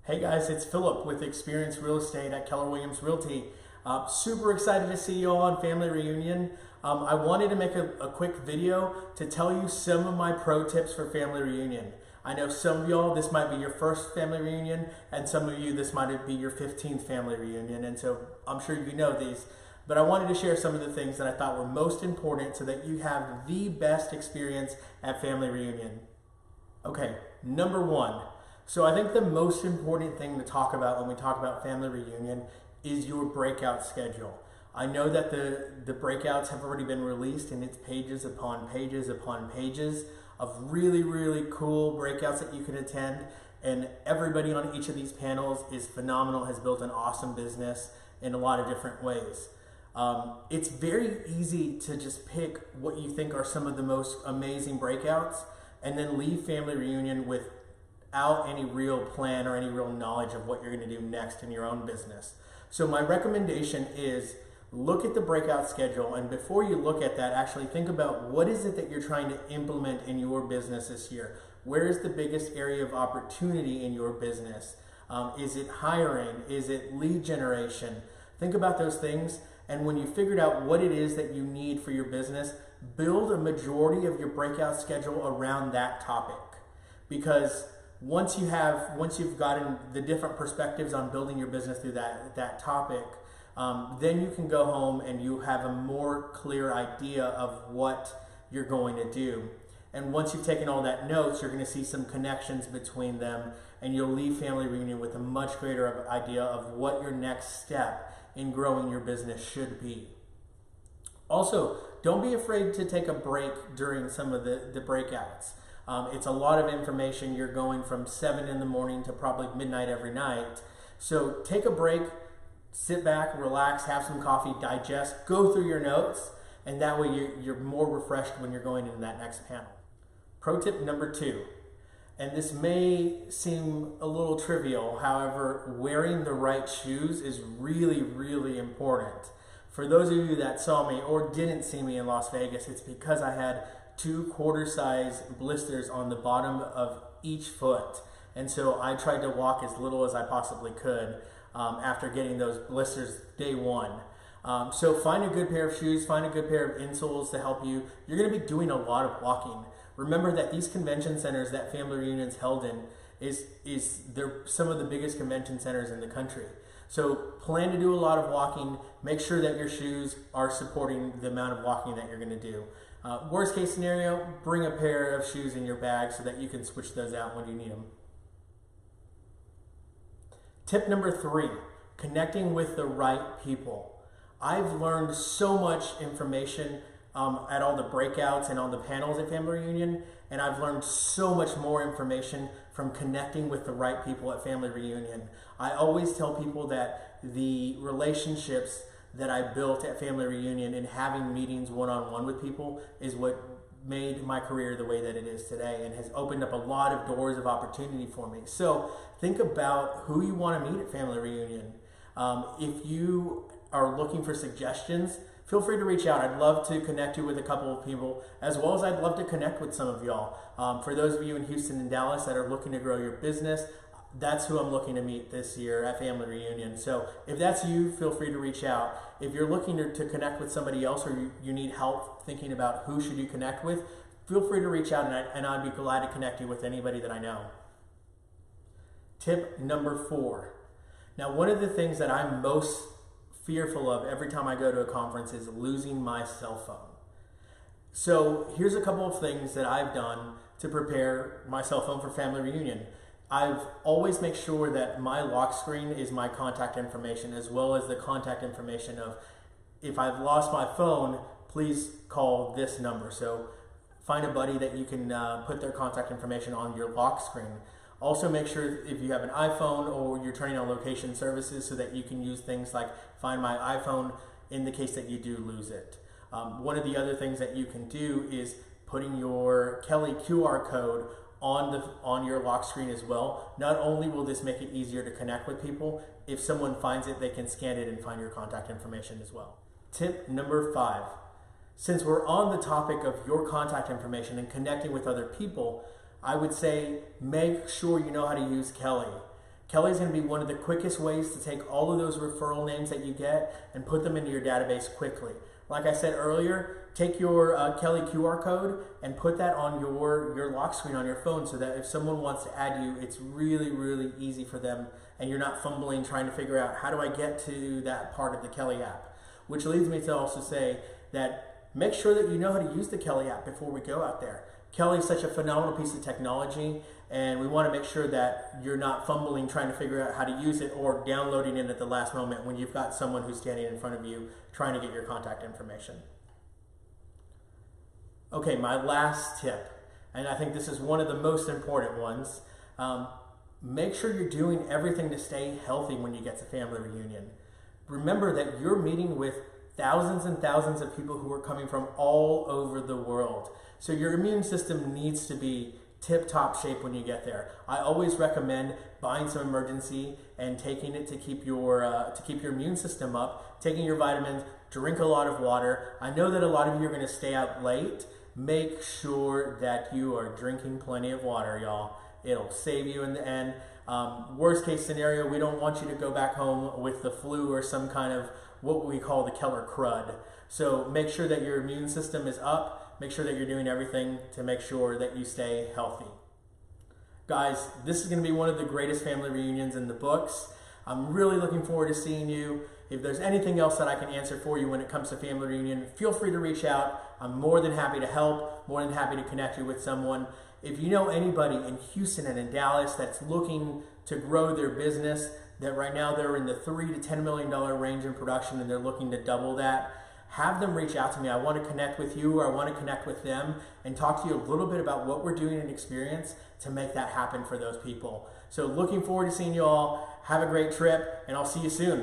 Hey guys, it's Philip with Experience Real Estate at Keller Williams Realty. Super excited to see you all on Family Reunion. I wanted to make a quick video to tell you some of my pro tips for Family Reunion. I know some of y'all, this might be your first family reunion, and some of you, this might be your 15th family reunion, and so I'm sure you know these. But I wanted to share some of the things that I thought were most important so that you have the best experience at Family Reunion. Okay, number one. So I think the most important thing to talk about when we talk about family reunion is your breakout schedule. I know that the breakouts have already been released, and it's pages upon pages upon pages of really, really cool breakouts that you can attend. And everybody on each of these panels is phenomenal, has built an awesome business in a lot of different ways. It's very easy to just pick what you think are some of the most amazing breakouts and then leave family reunion without any real plan or any real knowledge of what you're going to do next in your own business. So my recommendation is look at the breakout schedule, and before you look at that, actually think about what is it that you're trying to implement in your business this year. Where is the biggest area of opportunity in your business? Is it hiring? Is it lead generation? Think about those things, and when you figured out what it is that you need for your business, build a majority of your breakout schedule around that topic. Because once you've gotten the different perspectives on building your business through that topic, then you can go home and you have a more clear idea of what you're going to do. And once you've taken all that notes, you're going to see some connections between them, and you'll leave family reunion with a much greater idea of what your next step in growing your business should be. Also, don't be afraid to take a break during some of the breakouts. It's a lot of information. You're going from 7 in the morning to probably midnight every night. So take a break, sit back, relax, have some coffee, digest, go through your notes, and that way you're more refreshed when you're going into that next panel. Pro tip number 2, and this may seem a little trivial, however, wearing the right shoes is really, really important. For those of you that saw me or didn't see me in Las Vegas, it's because I had 2 quarter-size blisters on the bottom of each foot. And so I tried to walk as little as I possibly could after getting those blisters day one. So find a good pair of shoes, find a good pair of insoles to help you. You're going to be doing a lot of walking. Remember that these convention centers that Family Reunion's held in they're some of the biggest convention centers in the country. So plan to do a lot of walking. Make sure that your shoes are supporting the amount of walking that you're going to do. Worst case scenario, bring a pair of shoes in your bag so that you can switch those out when you need them. Tip number 3, connecting with the right people. I've learned so much information at all the breakouts and on the panels at Family Reunion, and I've learned so much more information from connecting with the right people at Family Reunion. I always tell people that the relationships that I built at Family Reunion and having meetings one-on-one with people is what made my career the way that it is today and has opened up a lot of doors of opportunity for me. So think about who you want to meet at Family Reunion. If you are looking for suggestions, feel free to reach out. I'd love to connect you with a couple of people, as well as I'd love to connect with some of y'all. For those of you in Houston and Dallas that are looking to grow your business, that's who I'm looking to meet this year at Family Reunion. So if that's you, feel free to reach out. If you're looking to connect with somebody else, or you need help thinking about who should you connect with, feel free to reach out, and I'd be glad to connect you with anybody that I know. Tip number 4. Now, one of the things that I'm most fearful of every time I go to a conference is losing my cell phone. So here's a couple of things that I've done to prepare my cell phone for Family Reunion. I've always make sure that my lock screen is my contact information, as well as the contact information of, if I've lost my phone, please call this number. So find a buddy that you can put their contact information on your lock screen. Also make sure if you have an iPhone or you're turning on location services so that you can use things like Find My iPhone in the case that you do lose it. One of the other things that you can do is putting your Kelly QR code on your lock screen as well. Not only will this make it easier to connect with people, if someone finds it, they can scan it and find your contact information as well. Tip number 5. Since we're on the topic of your contact information and connecting with other people, I would say make sure you know how to use Kelly. Kelly's going to be one of the quickest ways to take all of those referral names that you get and put them into your database quickly. Like I said earlier, take your Kelly QR code and put that on your lock screen on your phone so that if someone wants to add you, it's really, really easy for them and you're not fumbling trying to figure out how do I get to that part of the Kelly app. Which leads me to also say that make sure that you know how to use the Kelly app before we go out there. Kelly is such a phenomenal piece of technology, and we want to make sure that you're not fumbling trying to figure out how to use it or downloading it at the last moment when you've got someone who's standing in front of you trying to get your contact information. Okay, my last tip, and I think this is one of the most important ones, make sure you're doing everything to stay healthy when you get to family reunion. Remember that you're meeting with thousands and thousands of people who are coming from all over the world. So your immune system needs to be tip-top shape when you get there. I always recommend buying some Emergen-C and taking it to keep your immune system up, taking your vitamins, drink a lot of water. I know that a lot of you are going to stay out late. Make sure that you are drinking plenty of water, y'all. It'll save you in the end. Worst case scenario, we don't want you to go back home with the flu or some kind of what we call the Keller crud. So make sure that your immune system is up. Make sure that you're doing everything to make sure that you stay healthy. Guys, this is going to be one of the greatest family reunions in the books. I'm really looking forward to seeing you. If there's anything else that I can answer for you when it comes to family reunion, feel free to reach out. I'm more than happy to help, more than happy to connect you with someone. If you know anybody in Houston and in Dallas that's looking to grow their business, that right now they're in the $3 to $10 million range in production and they're looking to double that, have them reach out to me. I want to connect with you or I want to connect with them and talk to you a little bit about what we're doing in Experience to make that happen for those people. So looking forward to seeing you all. Have a great trip and I'll see you soon.